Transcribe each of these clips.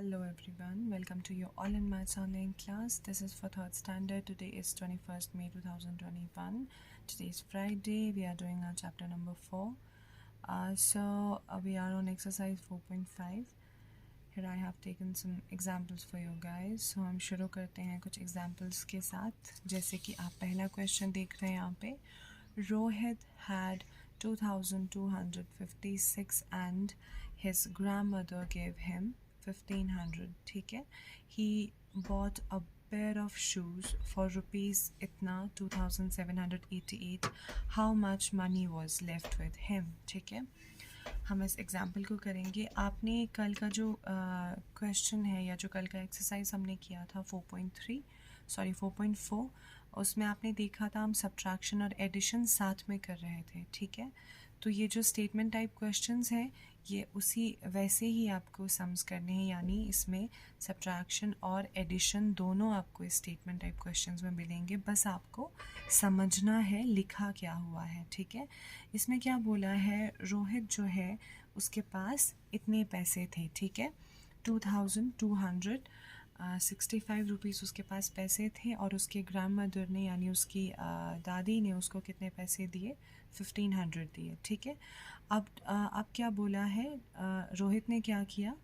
Hello everyone, welcome to your all in maths online class. This is for third standard. Today is 21st May 2021. Today is Friday. We are doing our chapter number 4. We are on exercise 4.5. Here I have taken some examples for you guys. So हम शुरू करते हैं कुछ examples के साथ. जैसे कि आप पहला question देख रहे हैं यहाँ पे. Rohit had 2,256 and his grandmother gave him 1,500. ठीक है. He bought a pair of shoes for rupees इतना 2,788. How much money was left with him? ठीक है. हम इस एग्जाम्पल को करेंगे. आपने कल का जो क्वेश्चन है या जो कल का एक्सरसाइज हमने किया था 4.4, उसमें आपने देखा था हम सब्ट्रैक्शन और एडिशन साथ में कर रहे थे. ठीक है. तो ये जो स्टेटमेंट टाइप क्वेश्चंस हैं ये उसी वैसे ही आपको सम्स करने हैं, यानी इसमें सब्ट्रैक्शन और एडिशन दोनों आपको इस स्टेटमेंट टाइप क्वेश्चंस में मिलेंगे. बस आपको समझना है लिखा क्या हुआ है. ठीक है. इसमें क्या बोला है, रोहित जो है उसके पास इतने पैसे थे. ठीक है. 2,265 रुपीज़ उसके पास पैसे थे और उसके ग्रैंड मदर ने यानी उसकी दादी ने उसको कितने पैसे दिए, 1,500 दिए. ठीक है. अब क्या बोला है, रोहित ने क्या किया,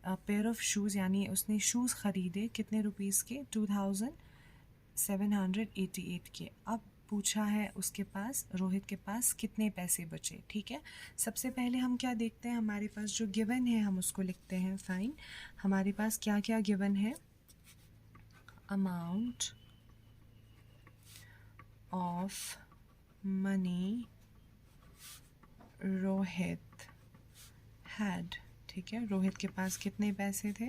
पेयर ऑफ शूज़ यानी उसने शूज़ ख़रीदे कितने रुपीज़ के, 2,788 के. अब पूछा है उसके पास, रोहित के पास कितने पैसे बचे. ठीक है. सबसे पहले हम क्या देखते हैं, हमारे पास जो गिवन है हम उसको लिखते हैं. फाइन. हमारे पास क्या क्या गिवन है, amount of money Rohit had. ठीक है. रोहित के पास कितने पैसे थे,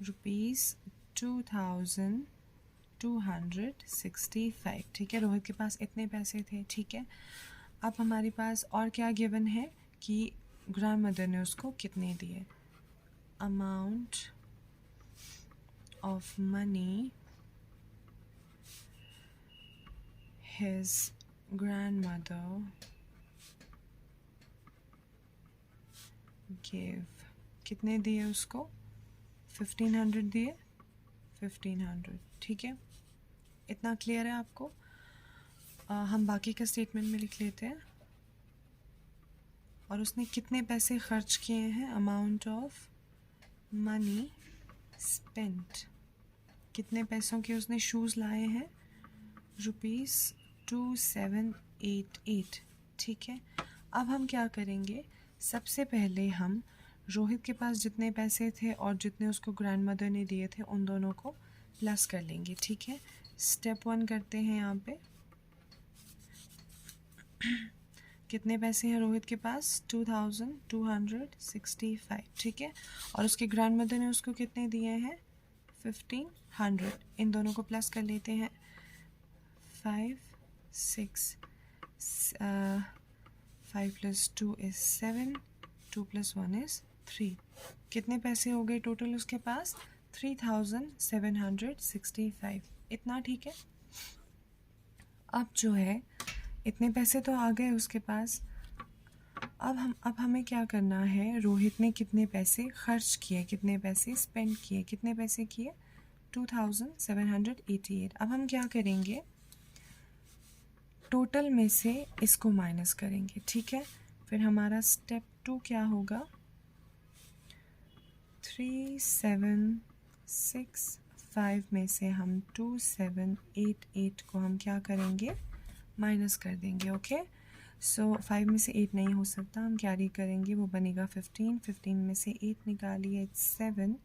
रुपीज़ 2,265. ठीक है. रोहित के पास इतने पैसे थे. ठीक है. अब हमारे पास और क्या गिवन है कि ग्रैंड मदर ने उसको कितने दिए. Amount of money his grand mother give, कितने दिए उसको, 1,500 दिए, 1,500. ठीक है. इतना क्लियर है आपको. हम बाकी का स्टेटमेंट में लिख लेते हैं. और उसने कितने पैसे खर्च किए हैं, अमाउंट ऑफ मनी स्पेंट, कितने पैसों के उसने शूज़ लाए हैं, रुपीज़ 2,788. ठीक है. अब हम क्या करेंगे, सबसे पहले हम रोहित के पास जितने पैसे थे और जितने उसको ग्रैंड मदर ने दिए थे उन दोनों को प्लस कर लेंगे. ठीक है. स्टेप 1 करते हैं यहाँ पे. कितने पैसे हैं रोहित के पास, 2,265. ठीक है. और उसके ग्रैंड मदर ने उसको कितने दिए हैं, 1,500. इन दोनों को प्लस कर लेते हैं. 5 6 5 + 2 = 7, 2 + 1 = 3. कितने पैसे हो गए टोटल उसके पास, 3,765. इतना. ठीक है. अब जो है इतने पैसे तो आ गए उसके पास. अब हमें क्या करना है, रोहित ने कितने पैसे खर्च किए, कितने पैसे स्पेंड किए, कितने पैसे किए, 2,788. अब हम क्या करेंगे, टोटल में से इसको माइनस करेंगे. ठीक है. फिर हमारा स्टेप 2 क्या होगा, 3,765 में से हम 2,788 को हम क्या करेंगे, माइनस कर देंगे. ओके. सो 5 में से 8 नहीं हो सकता, हम कैरी करेंगे, वो बनेगा 15. 15 में से 8 निकालिए, 7.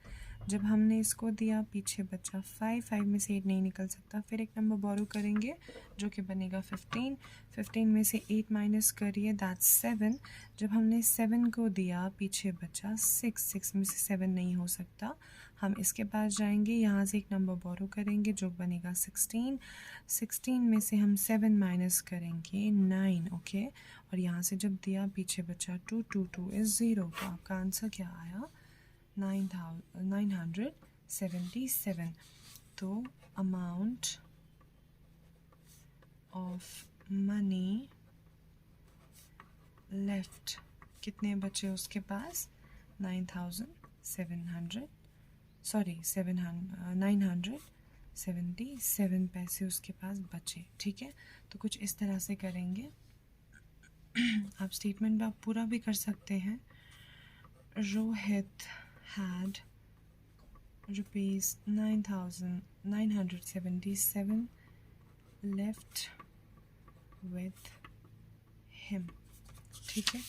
जब हमने इसको दिया पीछे बचा 5. 5 में से 8 नहीं निकल सकता, फिर एक नंबर बोरो करेंगे जो कि बनेगा 15. 15 में से 8 माइनस करिए, दैट्स 7. जब हमने 7 को दिया पीछे बचा 6. 6 में से 7 नहीं हो सकता, हम इसके पास जाएंगे, यहाँ से एक नंबर बोरो करेंगे जो बनेगा 16. 16 में से हम 7 माइनस करेंगे, 9. ओके. और यहाँ से जब दिया पीछे बचा 2. 2 2 = 0. तो आपका आंसर क्या आया, 977. तो अमाउंट ऑफ मनी लेफ्ट, कितने बचे उसके पास, 9,788. सॉरी 977 पैसे उसके पास बचे, ठीक है। तो कुछ इस तरह से करेंगे। आप स्टेटमेंट आप पूरा भी कर सकते हैं। Rohit had ₹9,977 left with him, ठीक है।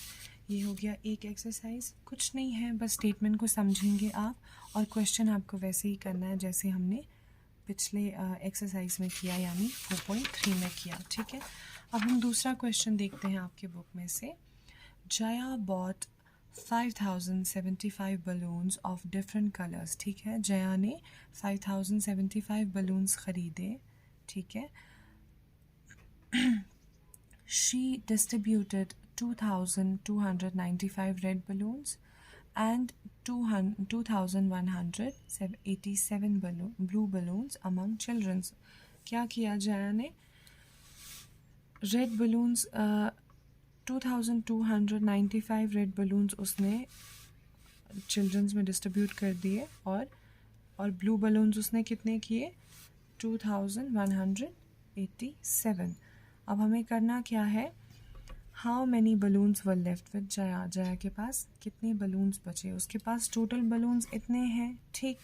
ये हो गया एक एक्सरसाइज, कुछ नहीं है, बस स्टेटमेंट को समझेंगे आप, और क्वेश्चन आपको वैसे ही करना है जैसे हमने पिछले एक्सरसाइज में किया, यानी 4.3 में किया, ठीक है। अब हम दूसरा क्वेश्चन देखते हैं आपके बुक में से। Jaya bought 5,075 balloons of different colours, ठीक है। जया ने 5,075 बलून्स ख़रीदे, ठीक है। She distributed 2,295 red balloons and 2,187 blue balloons among children. क्या किया जया ने? रेड बलून्स 2,295 रेड बलून्स उसने चिल्ड्रंस में डिस्ट्रीब्यूट कर दिए, और ब्लू बलून्स उसने कितने किए? 2,187। अब हमें करना क्या है? How many balloons were left with Jaya. Jaya के पास कितने बलून्स बचे? उसके पास टोटल बलून्स इतने हैं, ठीक।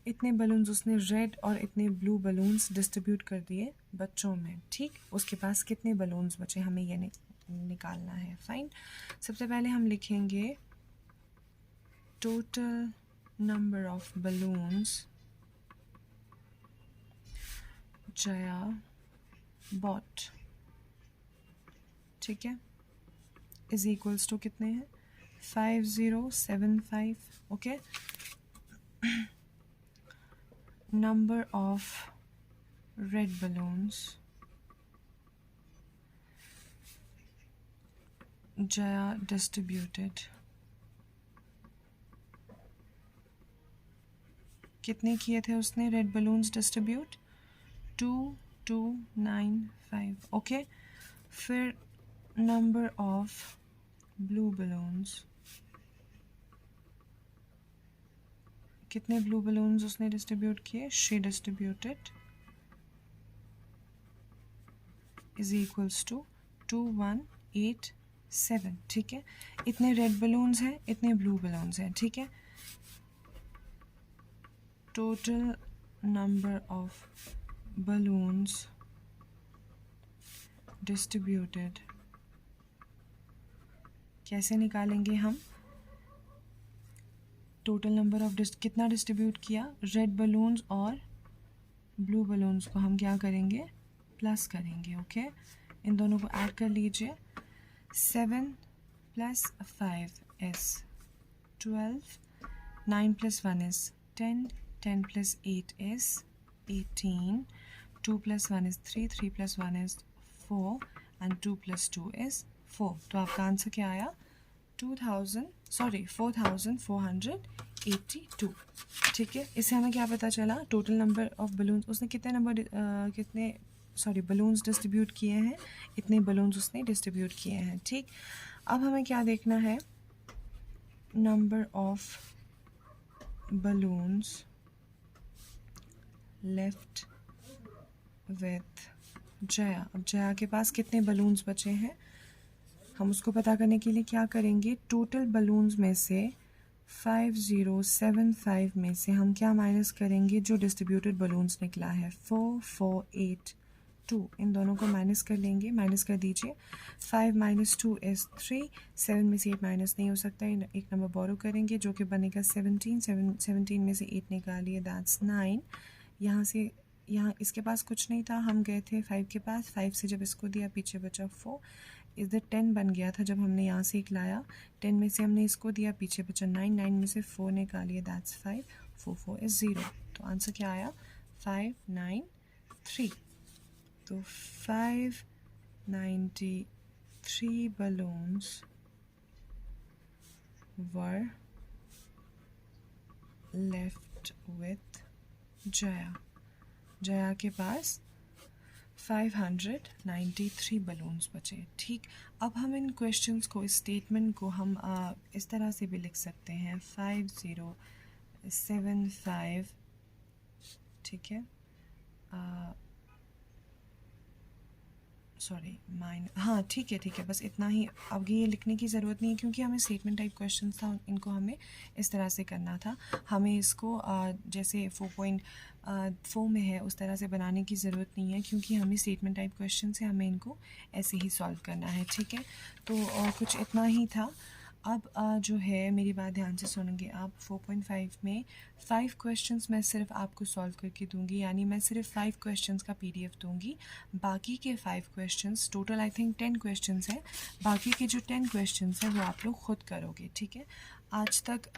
इतने बलून्स उसने रेड और इतने ब्लू बलून्स डिस्ट्रीब्यूट कर दिए बच्चों में, ठीक। उसके पास कितने बलून्स बचे, हमें ये निकालना है। फाइन। सबसे पहले हम लिखेंगे total number of balloons Jaya bought, ठीक है, इज इक्वल्स टू कितने हैं? 5075, okay. Number of red balloons Jaya distributed, कितने किए थे उसने रेड बलून्स डिस्ट्रीब्यूट? 2295, ओके। फिर नंबर ऑफ ब्लू बलून्स, कितने ब्लू बलून्स उसने डिस्ट्रीब्यूट किए? She distributed is equals to 2187, ठीक है। इतने रेड बलून्स हैं, इतने ब्लू बलून्स हैं, ठीक है। Total number of balloons distributed कैसे निकालेंगे हम? टोटल नंबर ऑफ कितना डिस्ट्रीब्यूट किया? रेड बलून्स और ब्लू बलून्स को हम क्या करेंगे? प्लस करेंगे, ओके। इन दोनों को ऐड कर लीजिए। 7 + 5 is 12, 9 + 1 is 10, 10 + 8 is 18, 2 + 1 is 3, 3 + 1 is 4 and 2 + 2 is 4। तो आपका आंसर क्या आया? 4,482, ठीक है। इससे हमें क्या पता चला? टोटल नंबर ऑफ बलून्स उसने कितने बलून्स डिस्ट्रीब्यूट किए हैं, इतने बलून्स उसने डिस्ट्रीब्यूट किए हैं, ठीक। अब हमें क्या देखना है? Number of balloons left with Jaya. अब जया के पास कितने बलून्स बचे हैं, हम उसको पता करने के लिए क्या करेंगे? टोटल बलून्स में से 5075 में से हम क्या माइनस करेंगे? जो डिस्ट्रीब्यूटेड बलून्स निकला है 4482, इन दोनों को माइनस कर लेंगे। माइनस कर दीजिए। 5 - 2 is 3, 7 में से 8 माइनस नहीं हो सकता, एक नंबर बोरो करेंगे जो कि बनेगा 17, 17 में से 8 निकालिए, दैट्स 9। यहाँ इसके पास कुछ नहीं था, हम गए थे 5 के पास, 5 से जब इसको दिया पीछे बचा 4, इधर 10 बन गया था जब हमने यहाँ से एक लाया, 10 में से हमने इसको दिया पीछे बचा 9, 9 में से 4 निकालिए, दैट्स 5, 4 4 is 0। तो आंसर क्या आया? 593। तो 593 balloons were left with Jaya. Jaya के पास 593 बलून्स बचे, ठीक। अब हम इन क्वेश्चंस को, इस स्टेटमेंट को हम इस तरह से भी लिख सकते हैं। 75, ठीक है, सॉरी हाँ ठीक है, बस इतना ही। अब ये लिखने की ज़रूरत नहीं है क्योंकि हमें स्टेटमेंट टाइप क्वेश्चन था, इनको हमें इस तरह से करना था। हमें इसको जैसे 4.4 में है उस तरह से बनाने की ज़रूरत नहीं है क्योंकि हमें स्टेटमेंट टाइप क्वेश्चन से हमें इनको ऐसे ही सॉल्व करना है, ठीक है। तो कुछ इतना ही था। अब जो है मेरी बात ध्यान से सुनेंगे आप। 4.5 में 5 क्वेश्चंस मैं सिर्फ आपको सॉल्व करके दूंगी, यानी मैं सिर्फ 5 क्वेश्चंस का पीडीएफ दूंगी। बाकी के 5 questions, total I think 10 questions हैं, बाकी के जो 10 क्वेश्चंस हैं वो आप लोग खुद करोगे, ठीक है। आज तक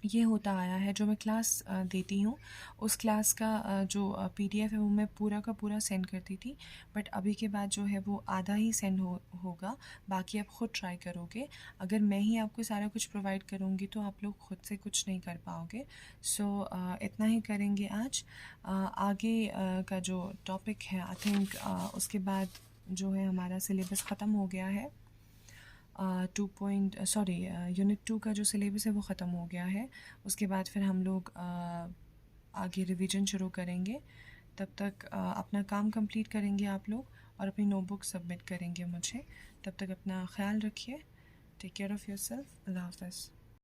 ये होता आया है, जो मैं क्लास देती हूँ उस क्लास का जो पीडीएफ है वो मैं पूरा का पूरा सेंड करती थी, बट अभी के बाद जो है वो आधा ही सेंड होगा, बाकी आप ख़ुद ट्राई करोगे। अगर मैं ही आपको सारा कुछ प्रोवाइड करूँगी तो आप लोग ख़ुद से कुछ नहीं कर पाओगे। सो इतना ही करेंगे आज। आगे का जो टॉपिक है आई थिंक उसके बाद जो है हमारा सिलेबस ख़त्म हो गया है। यूनिट 2 का जो सिलेबस है वो ख़त्म हो गया है। उसके बाद फिर हम लोग आगे रिवीजन शुरू करेंगे। तब तक अपना काम कंप्लीट करेंगे आप लोग और अपनी नोटबुक सबमिट करेंगे मुझे। तब तक अपना ख्याल रखिए। Take care of yourself. अल्लाह हाफ़िज़।